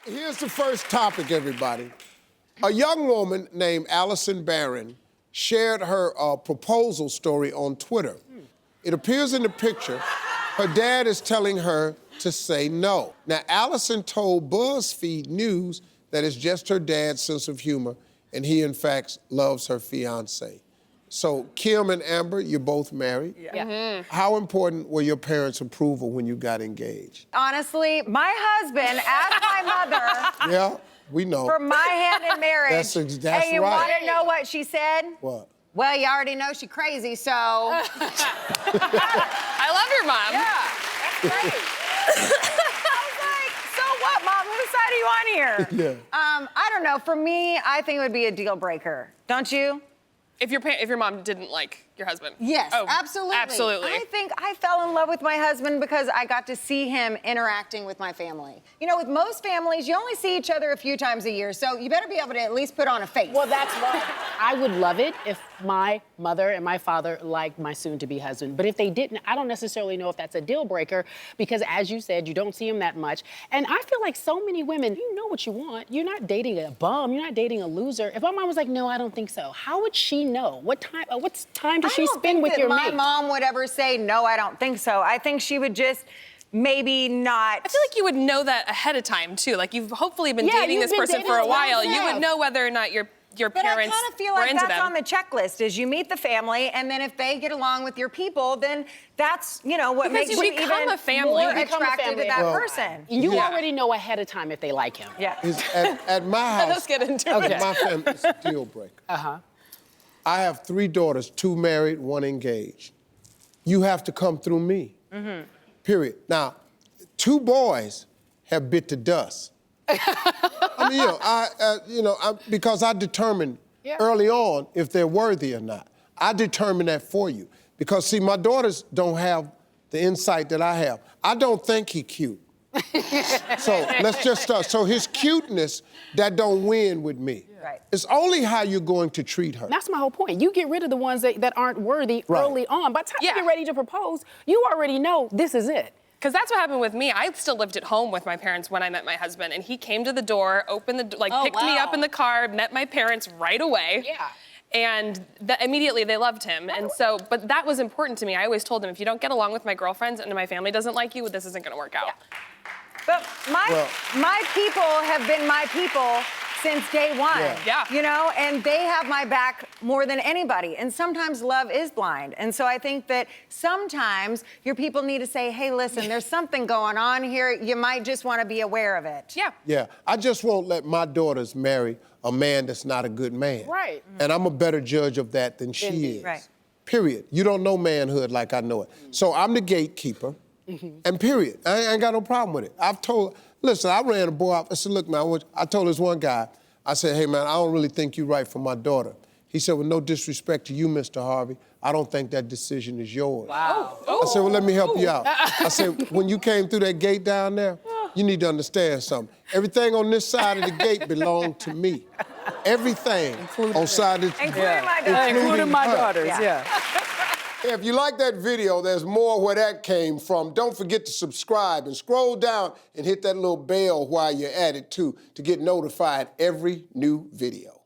Here's the first topic, everybody. A young woman named Allison Barron shared her proposal story on Twitter. It appears in the picture. Her dad is telling her to say no. Now, Allison told BuzzFeed News that it's just her dad's sense of humor, and he, in fact, loves her fiancé. So, Kim and Amber, you're both married. Yeah. Mm-hmm. How important were your parents' approval when you got engaged? Honestly, my husband asked my mother Yeah, we know. for my hand in marriage. That's and you right. want to know what she said? What? Well, you already know she's crazy, so. I love your mom. Yeah, that's great. I was like, so what, Mom? Whose side are you on here? Yeah. I don't know. For me, I think it would be a deal breaker. Don't you? If your mom didn't like your husband. Yes, Oh, absolutely. Absolutely. I think I fell in love with my husband because I got to see him interacting with my family. You know, with most families, you only see each other a few times a year, so you better be able to at least put on a face. Well, that's why I would love it if my mother and my father liked my soon-to-be husband. But if they didn't, I don't necessarily know if that's a deal breaker because, as you said, you don't see him that much. And I feel like so many women, you know what you want. You're not dating a bum. You're not dating a loser. If my mom was like, no, I don't think so, how would she know? What time does she spend with your mate? I don't think that my mom would ever say, no, I don't think so. I think she would just maybe not. I feel like you would know that ahead of time, too. Like, you've hopefully been dating this person for a while. You would know whether or not your But parents I kind of feel were like into that's them. on the checklist, is you meet the family, and then if they get along with your people, then that's, you know, what Because makes you you become even a family. more You become a attracted to family. that Well, person. You Yeah. already know ahead of time if they like him. Yeah. At my house, Let's get into at it. my family, it's a deal breaker. I have 3 daughters, 2 married, 1 engaged. You have to come through me. Period. Now, 2 boys have bit the dust. I mean, because I determined early on if they're worthy or not. I determined that for you. Because, see, my daughters don't have the insight that I have. I don't think he cute. So let's just start. So his cuteness, that don't win with me. Right. It's only how you're going to treat her. That's my whole point. You get rid of the ones that aren't worthy early on. By the time you get ready to propose, you already know this is it. Because that's what happened with me. I still lived at home with my parents when I met my husband, and he came to the door, opened the door, picked me up in the car, met my parents right away. Yeah. And immediately they loved him. And so, but that was important to me. I always told him, if you don't get along with my girlfriends and my family doesn't like you, this isn't gonna work out. But my people have been my people since day one. Yeah. You know, and they have my back more than anybody. And sometimes love is blind. And so I think that sometimes your people need to say, hey, listen, there's something going on here. You might just want to be aware of it. Yeah. Yeah, I just won't let my daughters marry a man that's not a good man. Right. And I'm a better judge of that than she is. Right. Period. You don't know manhood like I know it. So I'm the gatekeeper, and period. I ain't got no problem with it. Listen, I ran a boy out. I said, look, man, I told this one guy, I said, hey, man, I don't really think you're right for my daughter. He said, well, no disrespect to you, Mr. Harvey, I don't think that decision is yours. Wow. I said, well, let me help you out. I said, when you came through that gate down there, you need to understand something. Everything on this side of the gate belonged to me. Everything on side of Including my daughters. Including my her. daughters, yeah. If you like that video, there's more where that came from. Don't forget to subscribe and scroll down and hit that little bell while you're at it, too, to get notified every new video.